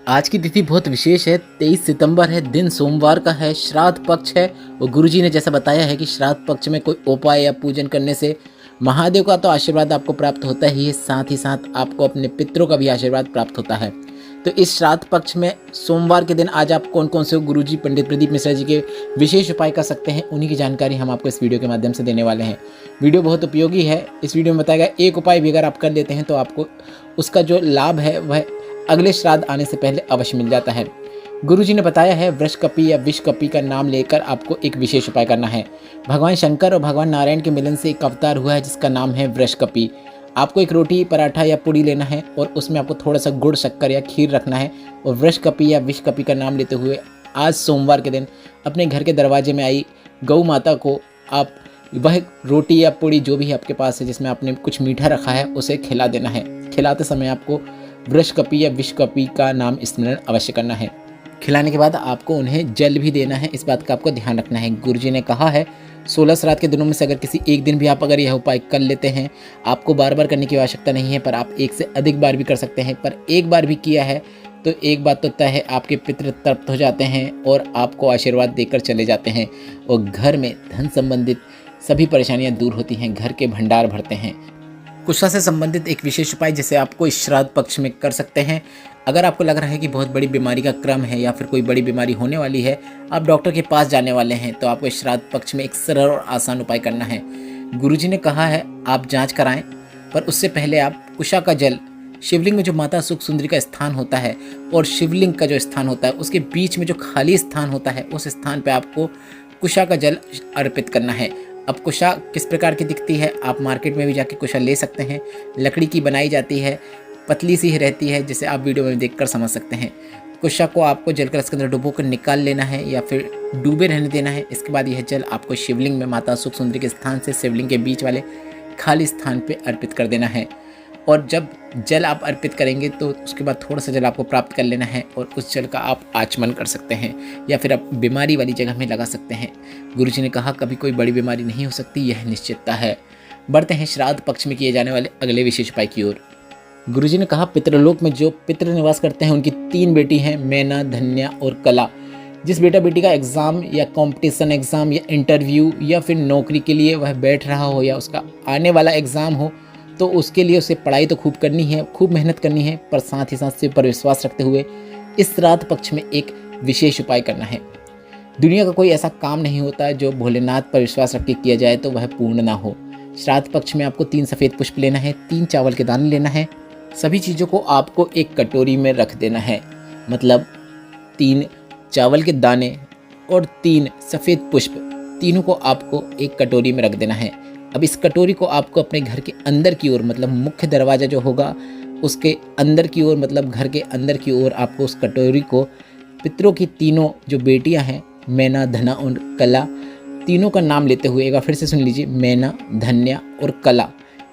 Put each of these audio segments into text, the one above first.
आज की तिथि बहुत विशेष है। 23 सितंबर है, दिन सोमवार का है, श्राद्ध पक्ष है। और गुरुजी ने जैसा बताया है कि श्राद्ध पक्ष में कोई उपाय या पूजन करने से महादेव का तो आशीर्वाद आपको प्राप्त होता ही है, साथ ही साथ आपको अपने पितरों का भी आशीर्वाद प्राप्त होता है। तो इस श्राद्ध पक्ष में सोमवार के दिन आज आप कौन कौन से गुरुजी पंडित प्रदीप मिश्रा जी के विशेष उपाय कर सकते हैं, उन्हीं की जानकारी हम आपको इस वीडियो के माध्यम से देने वाले हैं। वीडियो बहुत उपयोगी है। इस वीडियो में बताया गया एक उपाय भी अगर आप कर लेते हैं तो आपको उसका जो लाभ है वह अगले श्राद्ध आने से पहले अवश्य मिल जाता है। गुरुजी ने बताया है वृषकपि या विषकपि का नाम लेकर आपको एक विशेष उपाय करना है। भगवान शंकर और भगवान नारायण के मिलन से एक अवतार हुआ है जिसका नाम है वृषकपि। आपको एक रोटी, पराठा या पूड़ी लेना है और उसमें आपको थोड़ा सा गुड़, शक्कर या खीर रखना है और वृषकपि या विषकपि का नाम लेते हुए आज सोमवार के दिन अपने घर के दरवाजे में आई गौ माता को आप वह रोटी या पूड़ी जो भी आपके पास है जिसमें आपने कुछ मीठा रखा है उसे खिला देना है। खिलाते समय आपको वृषकपि या विषकपि का नाम स्मरण अवश्य करना है। खिलाने के बाद आपको उन्हें जल भी देना है, इस बात का आपको ध्यान रखना है। गुरुजी ने कहा है 16 श्राद्ध के दिनों में से अगर किसी एक दिन भी आप अगर यह उपाय कर लेते हैं, आपको बार बार करने की आवश्यकता नहीं है, पर आप एक से अधिक बार भी कर सकते हैं। पर एक बार भी किया है तो एक बात तो तय है, आपके पितृ तृप्त हो जाते हैं और आपको आशीर्वाद देकर चले जाते हैं और घर में धन संबंधित सभी परेशानियां दूर होती हैं, घर के भंडार भरते हैं। कुष्ठा से संबंधित एक विशेष उपाय जिसे आपको इस श्राद्ध पक्ष में कर सकते हैं। अगर आपको लग रहा है कि बहुत बड़ी बीमारी का क्रम है या फिर कोई बड़ी बीमारी होने वाली है, आप डॉक्टर के पास जाने वाले हैं, तो आपको इस श्राद्ध पक्ष में एक सरल और आसान उपाय करना है। गुरुजी ने कहा है आप जांच कराएं, पर उससे पहले आप कुशा का जल, शिवलिंग में जो माता सुख सुंदरी का स्थान होता है और शिवलिंग का जो स्थान होता है उसके बीच में जो खाली स्थान होता है उस स्थान पर आपको कुशा का जल अर्पित करना है। अब कुशा किस प्रकार की दिखती है, आप मार्केट में भी जाके कुशा ले सकते हैं। लकड़ी की बनाई जाती है, पतली सी ही रहती है, जिसे आप वीडियो में देखकर समझ सकते हैं। कुशा को आपको जल कलश के अंदर डुबो कर निकाल लेना है या फिर डूबे रहने देना है। इसके बाद यह जल आपको शिवलिंग में माता सुख सुंदरी के स्थान से शिवलिंग के बीच वाले खाली स्थान पर अर्पित कर देना है। और जब जल आप अर्पित करेंगे तो उसके बाद थोड़ा सा जल आपको प्राप्त कर लेना है और उस जल का आप आचमन कर सकते हैं या फिर आप बीमारी वाली जगह में लगा सकते हैं। गुरुजी ने कहा कभी कोई बड़ी बीमारी नहीं हो सकती, यह निश्चितता है। बढ़ते हैं श्राद्ध पक्ष में किए जाने वाले अगले विशेष उपाय की ओर। गुरुजी ने कहा पितृलोक में जो पितृ निवास करते हैं उनकी 3 बेटी हैं, मैना, धन्या और कला। जिस बेटा बेटी का एग्ज़ाम या कंपटीशन एग्ज़ाम या इंटरव्यू या फिर नौकरी के लिए वह बैठ रहा हो या उसका आने वाला एग्ज़ाम हो, तो उसके लिए उसे पढ़ाई तो खूब करनी है, खूब मेहनत करनी है, पर साथ ही साथ शिव पर विश्वास रखते हुए इस श्राद्ध पक्ष में एक विशेष उपाय करना है। दुनिया का कोई ऐसा काम नहीं होता जो भोलेनाथ पर विश्वास रख के किया जाए तो वह पूर्ण ना हो। श्राद्ध पक्ष में आपको 3 सफ़ेद पुष्प लेना है, 3 चावल के दाने लेना है। सभी चीज़ों को आपको एक कटोरी में रख देना है, मतलब 3 चावल के दाने और 3 सफ़ेद पुष्प, तीनों को आपको एक कटोरी में रख देना है। अब इस कटोरी को आपको अपने घर के अंदर की ओर, मतलब मुख्य दरवाज़ा जो होगा उसके अंदर की ओर, मतलब घर के अंदर की ओर आपको उस कटोरी को पितरों की तीनों जो बेटियां हैं, मैना, धना और कला, तीनों का नाम लेते हुए, एक बार फिर से सुन लीजिए, मैना, धन्या और कला,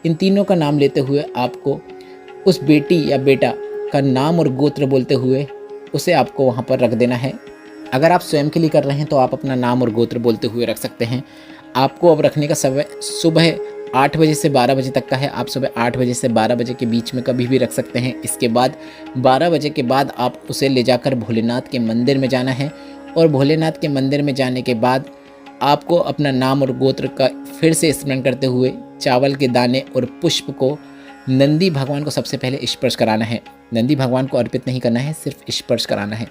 इन तीनों का नाम लेते हुए आपको उस बेटी या बेटा का नाम और गोत्र बोलते हुए उसे आपको वहाँ पर रख देना है। अगर आप स्वयं के लिए कर रहे हैं तो आप अपना नाम और गोत्र बोलते हुए रख सकते हैं। आपको अब रखने का समय सुबह 8 बजे से 12 बजे तक का है। आप सुबह 8 बजे से 12 बजे के बीच में कभी भी रख सकते हैं। इसके बाद 12 बजे के बाद आप उसे ले जाकर भोलेनाथ के मंदिर में जाना है और भोलेनाथ के मंदिर में जाने के बाद आपको अपना नाम और गोत्र का फिर से स्मरण करते हुए चावल के दाने और पुष्प को नंदी भगवान को सबसे पहले स्पर्श कराना है। नंदी भगवान को अर्पित नहीं करना है, सिर्फ स्पर्श कराना है।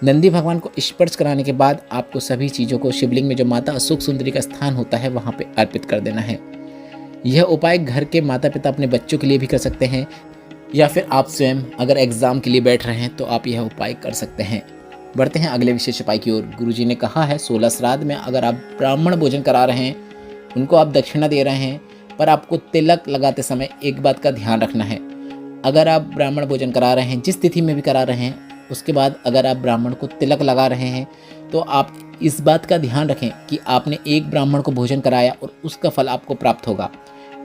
नंदी भगवान को स्पर्श कराने के बाद आपको सभी चीज़ों को शिवलिंग में जो माता सुख सुंदरी का स्थान होता है वहाँ पे अर्पित कर देना है। यह उपाय घर के माता पिता अपने बच्चों के लिए भी कर सकते हैं या फिर आप स्वयं अगर एग्ज़ाम के लिए बैठ रहे हैं तो आप यह उपाय कर सकते हैं। बढ़ते हैं अगले विशेष उपाय की ओर। गुरुजी ने कहा है 16 श्राद्ध में अगर आप ब्राह्मण भोजन करा रहे हैं, उनको आप दक्षिणा दे रहे हैं, पर आपको तिलक लगाते समय एक बात का ध्यान रखना है। अगर आप ब्राह्मण भोजन करा रहे हैं, जिस तिथि में भी करा रहे हैं, उसके बाद अगर आप ब्राह्मण को तिलक लगा रहे हैं तो आप इस बात का ध्यान रखें कि आपने एक ब्राह्मण को भोजन कराया और उसका फल आपको प्राप्त होगा।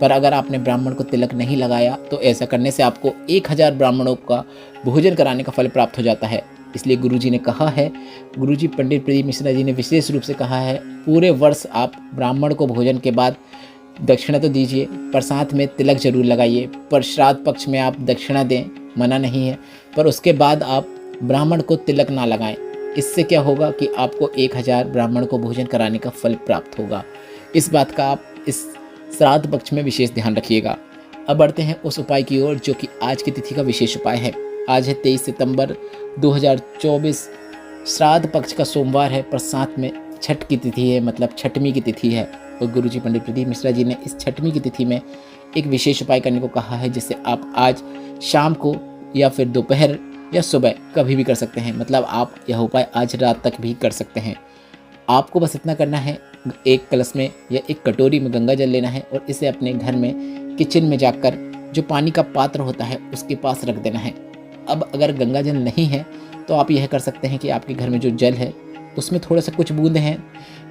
पर अगर आपने ब्राह्मण को तिलक नहीं लगाया तो ऐसा करने से आपको 1000 ब्राह्मणों का भोजन कराने का फल प्राप्त हो जाता है। इसलिए गुरुजी ने कहा है, गुरुजी पंडित प्रदीप मिश्रा जी ने विशेष रूप से कहा है, पूरे वर्ष आप ब्राह्मण को भोजन के बाद दक्षिणा तो दीजिए, पर साथ में तिलक जरूर लगाइए। पर श्राद्ध पक्ष में आप दक्षिणा दें, मना नहीं है, पर उसके बाद आप ब्राह्मण को तिलक ना लगाएं। इससे क्या होगा कि आपको 1000 ब्राह्मण को भोजन कराने का फल प्राप्त होगा। इस बात का आप इस श्राद्ध पक्ष में विशेष ध्यान रखिएगा। अब बढ़ते हैं उस उपाय की ओर जो कि आज की तिथि का विशेष उपाय है। आज है 23 सितंबर 2024, श्राद्ध पक्ष का सोमवार है, पर साथ में छठ की तिथि है, मतलब छठवीं की तिथि है। और गुरुजी पंडित प्रदीप मिश्रा जी ने इस छठवीं की तिथि में एक विशेष उपाय करने को कहा है, जिसे आप आज शाम को या फिर दोपहर या सुबह कभी भी कर सकते हैं। मतलब आप यह उपाय आज रात तक भी कर सकते हैं। आपको बस इतना करना है, एक कलश में या एक कटोरी में गंगा जल लेना है और इसे अपने घर में किचन में जाकर जो पानी का पात्र होता है उसके पास रख देना है। अब अगर गंगा जल नहीं है तो आप यह कर सकते हैं कि आपके घर में जो जल है उसमें थोड़ा सा कुछ बूंद हैं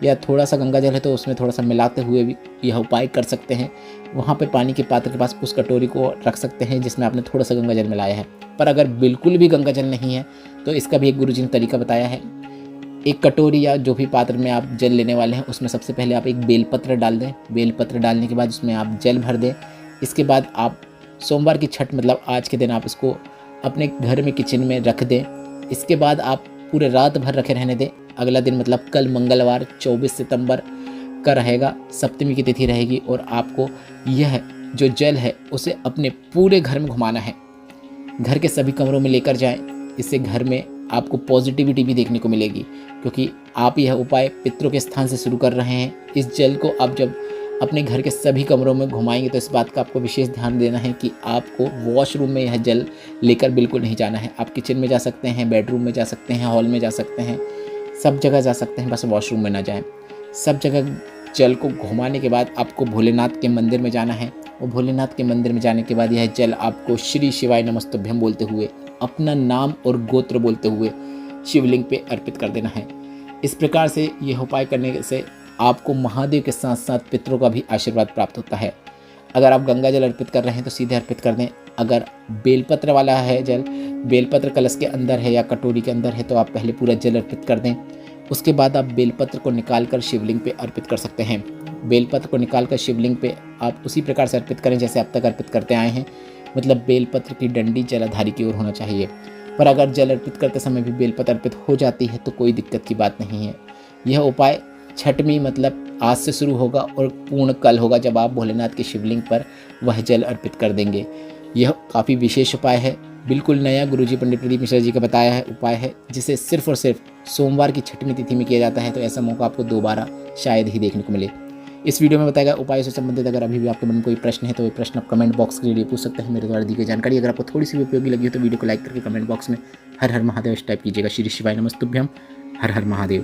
या थोड़ा सा गंगा जल है तो उसमें थोड़ा सा मिलाते हुए भी यह उपाय कर सकते हैं। वहाँ पे पानी के पात्र के पास उस कटोरी को रख सकते हैं जिसमें आपने थोड़ा सा गंगा जल मिलाया है। पर अगर बिल्कुल भी गंगा जल नहीं है तो इसका भी एक गुरुजी ने तरीका बताया है। एक कटोरी या जो भी पात्र में आप जल लेने वाले हैं उसमें सबसे पहले आप एक बेलपत्र डाल दें। बेलपत्र डालने के बाद उसमें आप जल भर दें। इसके बाद आप सोमवार की छठ मतलब आज के दिन आप इसको अपने घर में किचन में रख दें। इसके बाद आप पूरे रात भर रखे रहने दें। अगला दिन मतलब कल मंगलवार 24 सितंबर का रहेगा, सप्तमी की तिथि रहेगी और आपको यह जो जल है उसे अपने पूरे घर में घुमाना है। घर के सभी कमरों में लेकर जाएं। इससे घर में आपको पॉजिटिविटी भी देखने को मिलेगी, क्योंकि आप यह उपाय पितरों के स्थान से शुरू कर रहे हैं। इस जल को आप जब अपने घर के सभी कमरों में घुमाएंगे तो इस बात का आपको विशेष ध्यान देना है कि आपको वॉशरूम में यह जल लेकर बिल्कुल नहीं जाना है। आप किचन में जा सकते हैं, बेडरूम में जा सकते हैं, हॉल में जा सकते हैं, सब जगह जा सकते हैं, बस वॉशरूम में ना जाएं। सब जगह जल को घुमाने के बाद आपको भोलेनाथ के मंदिर में जाना है और भोलेनाथ के मंदिर में जाने के बाद यह जल आपको श्री शिवाय नमस्तुभ्यम बोलते हुए, अपना नाम और गोत्र बोलते हुए शिवलिंग पे अर्पित कर देना है। इस प्रकार से यह उपाय करने से आपको महादेव के साथ साथ पितरों का भी आशीर्वाद प्राप्त होता है। अगर आप गंगा जल अर्पित कर रहे हैं तो सीधे अर्पित कर दें। अगर बेलपत्र वाला है जल, बेलपत्र कलश के अंदर है या कटोरी के अंदर है तो आप पहले पूरा जल अर्पित कर दें। उसके बाद आप बेलपत्र को निकालकर शिवलिंग पे अर्पित कर सकते हैं। बेलपत्र को निकालकर शिवलिंग पे आप उसी प्रकार से अर्पित करें जैसे अब तक अर्पित करते आए हैं, मतलब बेलपत्र की डंडी जलाधारी की ओर होना चाहिए। पर अगर जल अर्पित करते समय भी बेलपत्र अर्पित हो जाती है तो कोई दिक्कत की बात नहीं है। यह उपाय छठवीं मतलब आज से शुरू होगा और पूर्ण कल होगा जब आप भोलेनाथ के शिवलिंग पर वह जल अर्पित कर देंगे। यह काफ़ी विशेष उपाय है, बिल्कुल नया गुरुजी पंडित प्रदीप मिश्रा जी का बताया है उपाय है, जिसे सिर्फ और सिर्फ सोमवार की छठवीं तिथि में किया जाता है। तो ऐसा मौका आपको दोबारा शायद ही देखने को मिले। इस वीडियो में बताया गया उपाय से संबंधित अगर अभी भी आपके मन में कोई प्रश्न है तो ये प्रश्न आप कमेंट बॉक्स के लिए पूछ सकते हैं। मेरे द्वारा दी गई जानकारी अगर आपको थोड़ी सी भी उपयोगी लगी हो तो वीडियो को लाइक करके कमेंट बॉक्स में हर हर महादेव टाइप कीजिएगा। श्री शिवाय नमस्तुभ्यम। हर हर महादेव।